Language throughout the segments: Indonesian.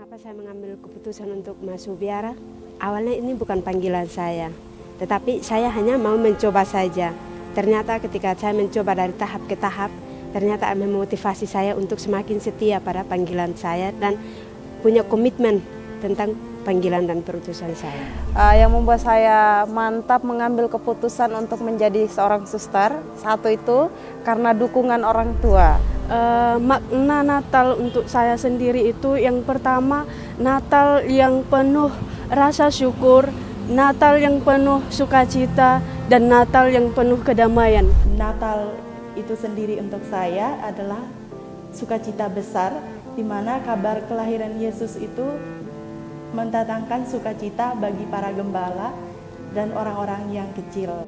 Kenapa saya mengambil keputusan untuk masuk biara? Awalnya ini bukan panggilan saya, tetapi saya hanya mau mencoba saja. Ternyata ketika saya mencoba dari tahap ke tahap, ternyata memotivasi saya untuk semakin setia pada panggilan saya dan punya komitmen tentang panggilan dan perutusan saya. Yang membuat saya mantap mengambil keputusan untuk menjadi seorang suster, satu itu karena dukungan orang tua. Makna Natal untuk saya sendiri itu yang pertama, Natal yang penuh rasa syukur, Natal yang penuh sukacita, dan Natal yang penuh kedamaian. Natal itu sendiri untuk saya adalah sukacita besar, di mana kabar kelahiran Yesus itu mendatangkan sukacita bagi para gembala dan orang-orang yang kecil.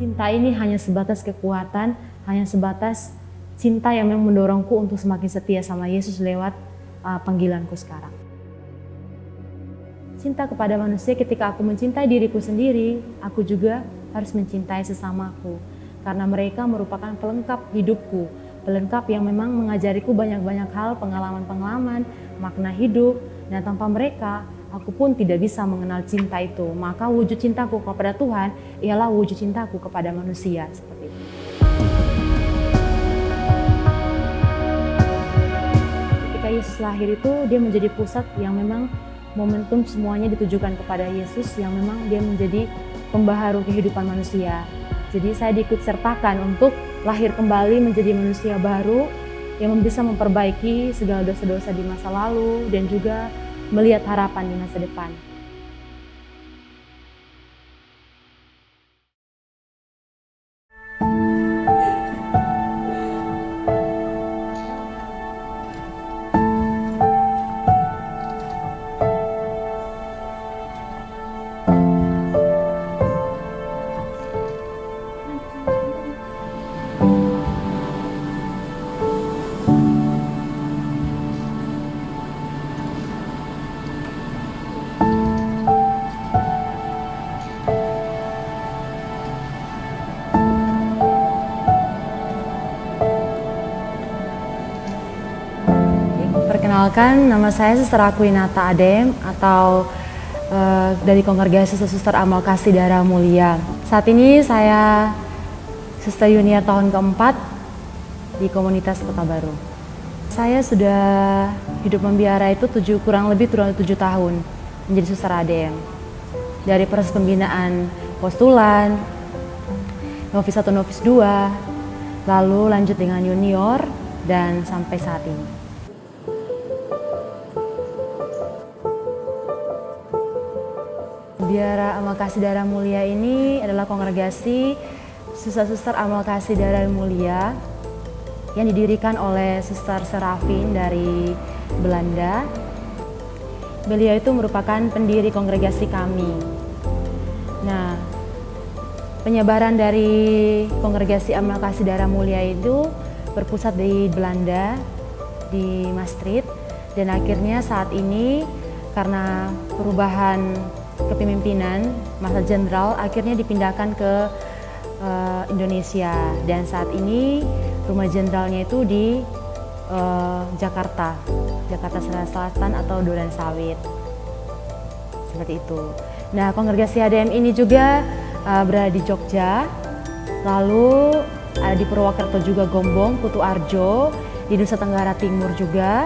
Cinta ini hanya sebatas kekuatan, hanya sebatas cinta yang memang mendorongku untuk semakin setia sama Yesus lewat panggilanku sekarang. Cinta kepada manusia, ketika aku mencintai diriku sendiri, aku juga harus mencintai sesamaku. Karena mereka merupakan pelengkap hidupku, pelengkap yang memang mengajariku banyak-banyak hal, pengalaman-pengalaman, makna hidup, dan tanpa mereka, aku pun tidak bisa mengenal cinta itu. Maka wujud cintaku kepada Tuhan ialah wujud cintaku kepada manusia, seperti itu. Ketika Yesus lahir itu, dia menjadi pusat yang memang momentum semuanya ditujukan kepada Yesus, yang memang dia menjadi pembaharu kehidupan manusia. Jadi saya diikut sertakan untuk lahir kembali menjadi manusia baru yang bisa memperbaiki segala dosa-dosa di masa lalu dan juga melihat harapan di masa depan. Perkenalkan, nama saya Suster Aquinata Adem atau dari Kongregasi Suster Amal Kasih Darah Mulia. Saat ini saya Suster Junior tahun keempat di komunitas Kota Baru. Saya sudah hidup membiara itu kurang lebih 7 tahun menjadi Suster Adem. Dari proses pembinaan postulan, Novis 1, Novis 2, lalu lanjut dengan junior dan sampai saat ini. Biara Amal Kasih Darah Mulia ini adalah kongregasi suster-suster Amal Kasih Darah Mulia yang didirikan oleh Suster Serafin dari Belanda. Beliau itu merupakan pendiri kongregasi kami. Nah, penyebaran dari kongregasi Amal Kasih Darah Mulia itu berpusat di Belanda, di Maastricht, dan akhirnya saat ini karena perubahan kepemimpinan masa jenderal akhirnya dipindahkan ke Indonesia, dan saat ini rumah jenderalnya itu di Jakarta Selatan atau Duren Sawit, seperti itu. Nah, kongregasi ADM ini juga berada di Jogja, lalu ada di Purwokerto juga, Gombong, Kutu Arjo, di Nusa Tenggara Timur juga,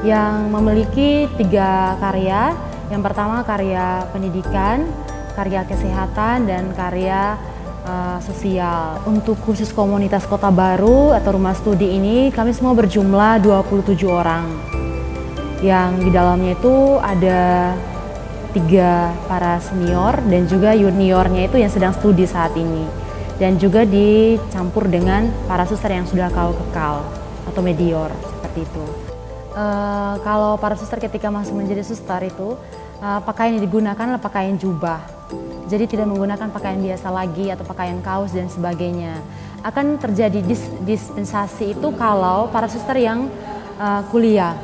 yang memiliki 3 karya. Yang pertama karya pendidikan, karya kesehatan, dan karya sosial. Untuk khusus komunitas Kota Baru atau rumah studi ini, kami semua berjumlah 27 orang. Yang di dalamnya itu ada 3 para senior dan juga juniornya itu yang sedang studi saat ini. Dan juga dicampur dengan para suster yang sudah kekal atau medior, seperti itu. Kalau para suster ketika masuk menjadi suster itu, pakaian yang digunakan adalah pakaian jubah. Jadi tidak menggunakan pakaian biasa lagi atau pakaian kaos dan sebagainya. Akan terjadi dispensasi itu kalau para suster yang kuliah.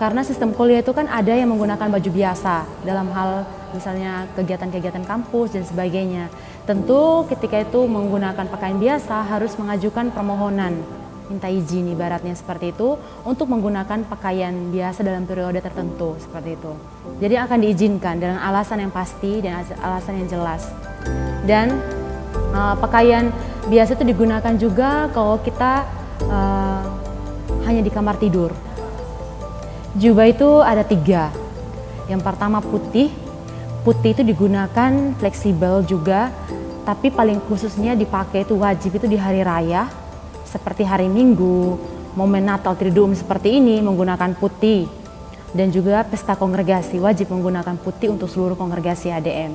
Karena sistem kuliah itu kan ada yang menggunakan baju biasa dalam hal misalnya kegiatan-kegiatan kampus dan sebagainya. Tentu ketika itu menggunakan pakaian biasa harus mengajukan permohonan, minta izin ibaratnya seperti itu untuk menggunakan pakaian biasa dalam periode tertentu seperti itu. Jadi akan diizinkan dengan alasan yang pasti dan alasan yang jelas. Dan pakaian biasa itu digunakan juga kalau kita hanya di kamar tidur. Jubah itu ada 3. Yang pertama putih. Putih itu digunakan fleksibel juga, tapi paling khususnya dipakai itu wajib itu di hari raya, seperti hari Minggu, momen Natal Triduum seperti ini menggunakan putih. Dan juga pesta kongregasi wajib menggunakan putih untuk seluruh kongregasi ADM.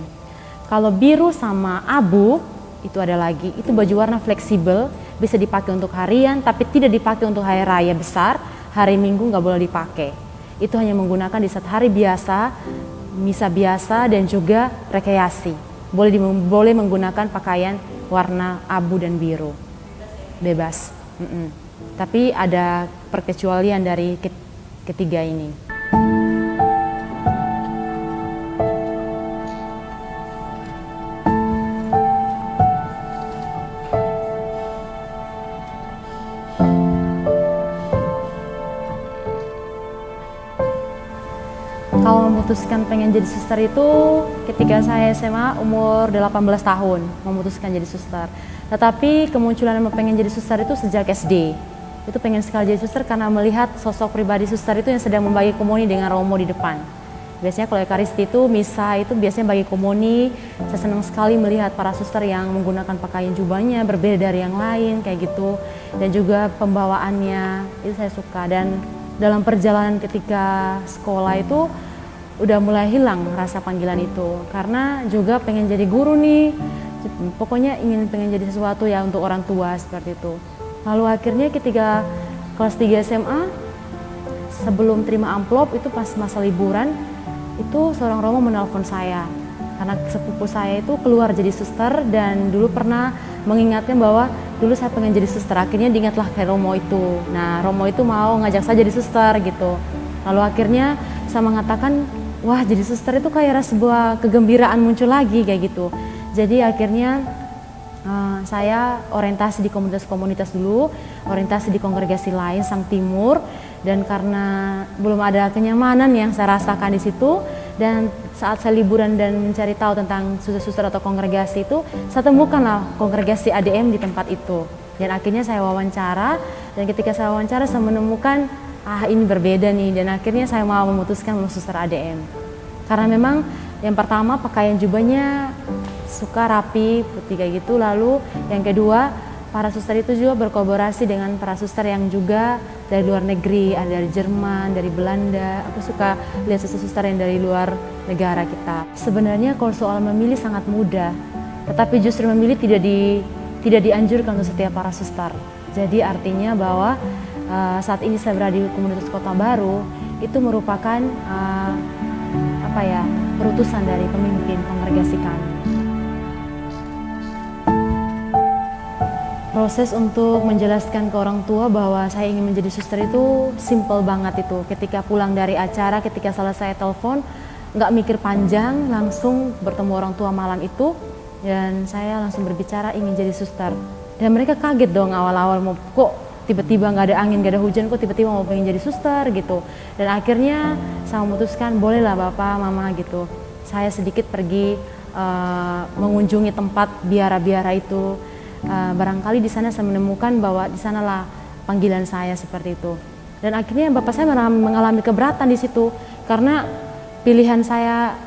Kalau biru sama abu, itu ada lagi, itu baju warna fleksibel, bisa dipakai untuk harian, tapi tidak dipakai untuk hari raya besar, hari Minggu nggak boleh dipakai. Itu hanya menggunakan di saat hari biasa, misa biasa dan juga rekreasi. Boleh menggunakan pakaian warna abu dan biru. Bebas. Tapi ada perkecualian dari ketiga ini. Kalau memutuskan pengen jadi suster itu ketika saya SMA umur 18 tahun memutuskan jadi suster. Tetapi kemunculan pengen jadi suster itu sejak SD. Itu pengen sekali jadi suster karena melihat sosok pribadi suster itu yang sedang membagi komuni dengan romo di depan. Biasanya kalau Ekaristi itu misa itu biasanya bagi komuni. Saya senang sekali melihat para suster yang menggunakan pakaian jubahnya berbeda dari yang lain kayak gitu. Dan juga pembawaannya itu saya suka. Dan dalam perjalanan ketika sekolah itu udah mulai hilang rasa panggilan itu karena juga pengen jadi guru nih, pokoknya pengen jadi sesuatu ya untuk orang tua seperti itu. Lalu akhirnya ketika kelas 3 SMA sebelum terima amplop itu pas masa liburan itu seorang romo menelpon saya karena sepupu saya itu keluar jadi suster dan dulu pernah mengingatkan bahwa dulu saya pengen jadi suster. Akhirnya diingatlah ke romo itu. Nah romo itu mau ngajak saya jadi suster gitu. Lalu akhirnya saya mengatakan, wah jadi suster itu kayak sebuah kegembiraan muncul lagi kayak gitu. Jadi akhirnya saya orientasi di komunitas-komunitas dulu, orientasi di kongregasi lain Sang Timur, dan karena belum ada kenyamanan yang saya rasakan di situ, dan saat saya liburan dan mencari tahu tentang suster-suster atau kongregasi itu, saya temukanlah kongregasi ADM di tempat itu. Dan akhirnya saya wawancara, dan ketika saya wawancara saya menemukan ini berbeda nih, dan akhirnya saya mau memutuskan masuk suster ADM. Karena memang yang pertama pakaian jubahnya suka rapi, putih kayak gitu. Lalu yang kedua, para suster itu juga berkolaborasi dengan para suster yang juga dari luar negeri, ada dari Jerman, dari Belanda. Aku suka lihat suster-suster yang dari luar negara kita. Sebenarnya kalau soal memilih sangat mudah, tetapi justru memilih tidak dianjurkan untuk setiap para suster. Jadi artinya bahwa saat ini saya berada di komunitas Kota Baru, itu merupakan perutusan dari pemimpin kongregasi kami. Proses untuk menjelaskan ke orang tua bahwa saya ingin menjadi suster itu simple banget itu. Ketika pulang dari acara, ketika selesai telepon, nggak mikir panjang, langsung bertemu orang tua malam itu, dan saya langsung berbicara ingin jadi suster. Dan mereka kaget dong awal-awal, mau kok tiba-tiba nggak ada angin, nggak ada hujan, kok tiba-tiba mau pengen jadi suster gitu. Dan akhirnya saya memutuskan bolehlah bapak, mama gitu. Saya sedikit pergi mengunjungi tempat biara-biara itu. Barangkali di sana saya menemukan bahwa di sanalah panggilan saya seperti itu. Dan akhirnya bapak saya mengalami keberatan di situ karena pilihan saya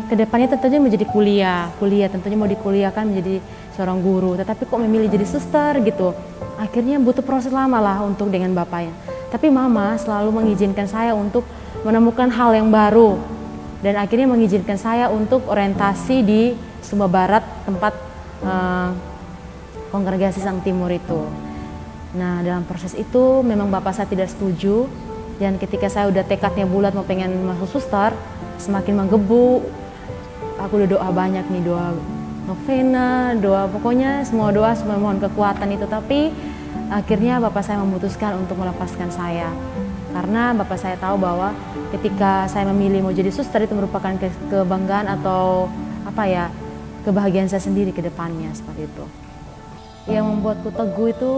ke depannya tentunya menjadi kuliah tentunya mau dikuliahkan menjadi seorang guru, tetapi kok memilih jadi suster gitu. Akhirnya butuh proses lama lah untuk dengan bapaknya. Tapi mama selalu mengizinkan saya untuk menemukan hal yang baru dan akhirnya mengizinkan saya untuk orientasi di Sumba Barat tempat kongregasi Sang Timur itu. Nah dalam proses itu memang bapak saya tidak setuju, dan ketika saya udah tekadnya bulat mau pengen masuk suster, semakin menggebu. Aku udah doa banyak nih, doa novena, doa pokoknya semua doa, semua mohon kekuatan itu. Tapi akhirnya bapak saya memutuskan untuk melepaskan saya, karena bapak saya tahu bahwa ketika saya memilih mau jadi suster itu merupakan kebanggaan atau kebahagiaan saya sendiri ke depannya, seperti itu. Yang membuatku teguh itu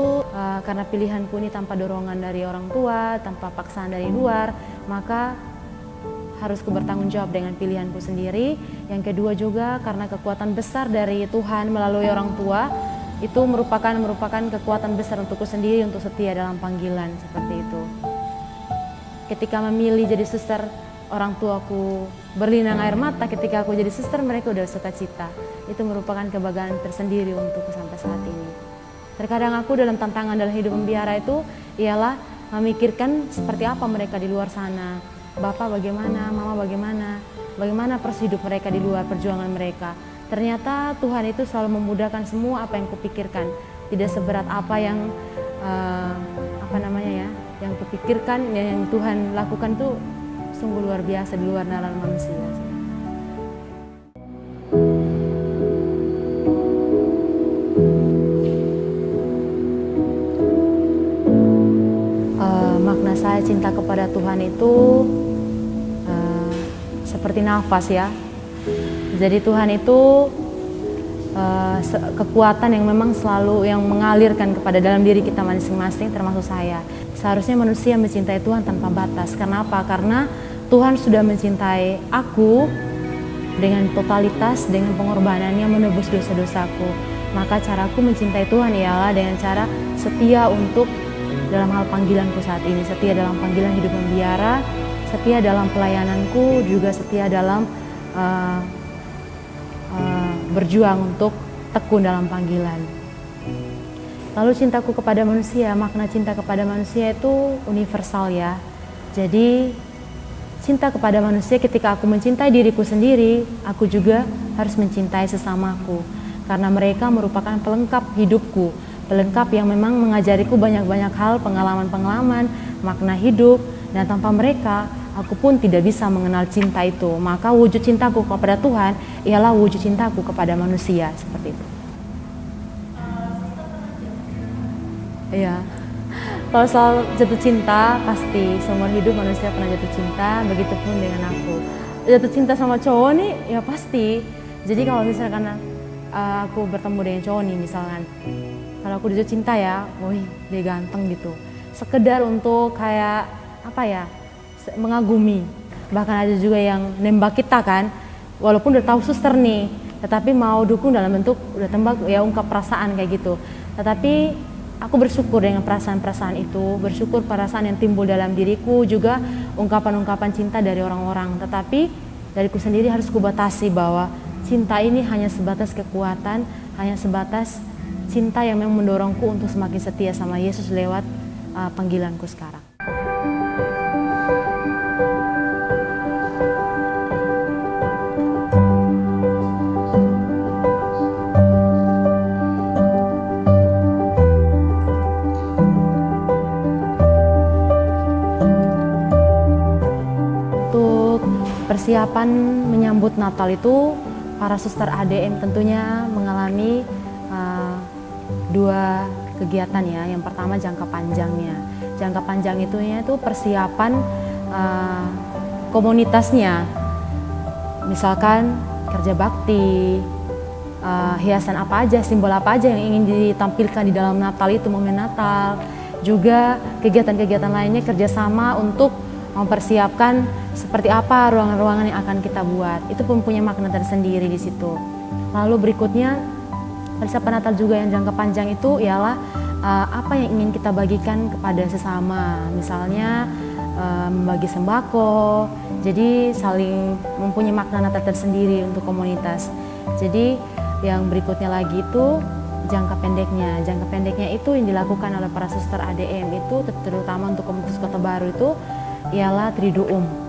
karena pilihanku ini tanpa dorongan dari orang tua, tanpa paksaan dari luar, maka harus bertanggung jawab dengan pilihanku sendiri. Yang kedua juga karena kekuatan besar dari Tuhan melalui orang tua, itu merupakan kekuatan besar untukku sendiri untuk setia dalam panggilan, seperti itu. Ketika memilih jadi suster, orang tuaku berlinang air mata. Ketika aku jadi suster, mereka udah sukacita. Itu merupakan kebanggaan tersendiri untukku sampai saat ini. Terkadang aku dalam tantangan dalam hidup membiara itu ialah memikirkan seperti apa mereka di luar sana. Bapak bagaimana, mama bagaimana proses hidup mereka di luar, perjuangan mereka. Ternyata Tuhan itu selalu memudahkan semua apa yang kupikirkan. Tidak seberat apa yang yang kupikirkan, yang Tuhan lakukan tuh sungguh luar biasa di luar nalar manusia. Makna saya cinta kepada Tuhan itu seperti nafas ya. Jadi Tuhan itu kekuatan yang memang selalu yang mengalirkan kepada dalam diri kita masing-masing, termasuk saya. Seharusnya manusia mencintai Tuhan tanpa batas. Kenapa? Karena Tuhan sudah mencintai aku dengan totalitas, dengan pengorbanannya menebus dosa-dosaku. Maka caraku mencintai Tuhan ialah dengan cara setia untuk dalam hal panggilanku saat ini, setia dalam panggilan hidup membiara, setia dalam pelayananku, juga setia dalam berjuang untuk tekun dalam panggilan. Lalu cintaku kepada manusia, makna cinta kepada manusia itu universal ya. Jadi cinta kepada manusia, ketika aku mencintai diriku sendiri, aku juga harus mencintai sesamaku. Karena mereka merupakan pelengkap hidupku, pelengkap yang memang mengajariku banyak-banyak hal, pengalaman-pengalaman, makna hidup. Dan tanpa mereka, aku pun tidak bisa mengenal cinta itu. Maka wujud cintaku kepada Tuhan ialah wujud cintaku kepada manusia, seperti itu. Iya. Kalau soal jatuh cinta, pasti seumur hidup manusia pernah jatuh cinta, begitupun dengan aku. Jatuh cinta sama cowok nih, ya pasti. Jadi kalau misalkan aku bertemu dengan cowok nih misalkan, kalau aku jatuh cinta ya, wih dia ganteng gitu. Sekedar untuk kayak apa ya, mengagumi. Bahkan ada juga yang nembak kita kan, walaupun udah tahu suster nih, tetapi mau dukung dalam bentuk udah tembak ya, ungkap perasaan kayak gitu. Tetapi aku bersyukur dengan perasaan-perasaan itu, bersyukur perasaan yang timbul dalam diriku, juga ungkapan-ungkapan cinta dari orang-orang. Tetapi dariku sendiri harus kubatasi bahwa cinta ini hanya sebatas kekuatan, hanya sebatas cinta yang memang mendorongku untuk semakin setia sama Yesus lewat panggilanku sekarang. Persiapan menyambut Natal itu, para suster ADM tentunya mengalami dua kegiatan ya. Yang pertama jangka panjangnya. Jangka panjang itu persiapan komunitasnya. Misalkan kerja bakti, hiasan apa aja, simbol apa aja yang ingin ditampilkan di dalam Natal itu, momen Natal. Juga kegiatan-kegiatan lainnya kerjasama untuk mempersiapkan seperti apa ruangan-ruangan yang akan kita buat. Itu pun punya makna tersendiri di situ. Lalu berikutnya persiapan Natal juga yang jangka panjang itu ialah apa yang ingin kita bagikan kepada sesama. Misalnya membagi sembako. Jadi saling mempunyai makna Natal tersendiri untuk komunitas. Jadi yang berikutnya lagi itu jangka pendeknya. Jangka pendeknya itu yang dilakukan oleh para suster ADM itu terutama untuk komunitas Kota Baru itu ialah Triduum.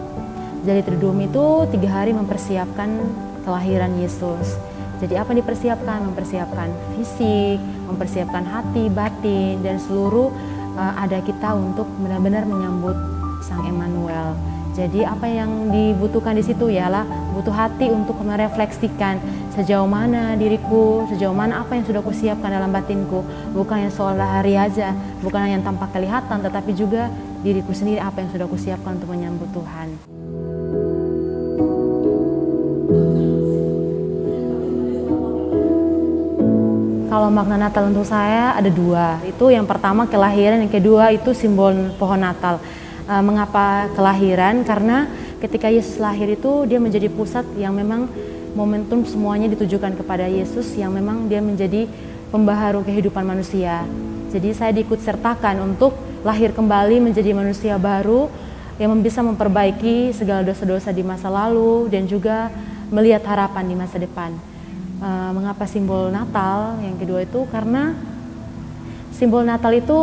Jadi Triduum itu 3 hari mempersiapkan kelahiran Yesus. Jadi apa yang dipersiapkan? Mempersiapkan fisik, mempersiapkan hati, batin, dan seluruh ada kita untuk benar-benar menyambut Sang Emmanuel. Jadi apa yang dibutuhkan di situ ialah butuh hati untuk merefleksikan sejauh mana diriku, sejauh mana apa yang sudah kusiapkan dalam batinku. Bukan yang soal hari aja, bukan hanya yang tampak kelihatan, tetapi juga diriku sendiri apa yang sudah kusiapkan untuk menyambut Tuhan. Kalau makna Natal untuk saya ada dua. Itu yang pertama kelahiran, yang kedua itu simbol pohon Natal. Mengapa kelahiran? Karena ketika Yesus lahir itu dia menjadi pusat yang memang momentum semuanya ditujukan kepada Yesus, yang memang dia menjadi pembaharu kehidupan manusia. Jadi saya diikut sertakan untuk lahir kembali menjadi manusia baru yang bisa memperbaiki segala dosa-dosa di masa lalu dan juga melihat harapan di masa depan. Mengapa simbol Natal? Yang kedua itu karena simbol Natal itu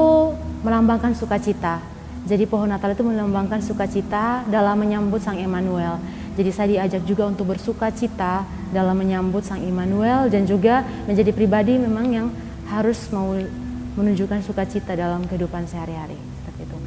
melambangkan sukacita. Jadi pohon Natal itu melambangkan sukacita dalam menyambut Sang Immanuel. Jadi saya diajak juga untuk bersukacita dalam menyambut Sang Immanuel dan juga menjadi pribadi memang yang harus mau menunjukkan sukacita dalam kehidupan sehari-hari. Seperti itu.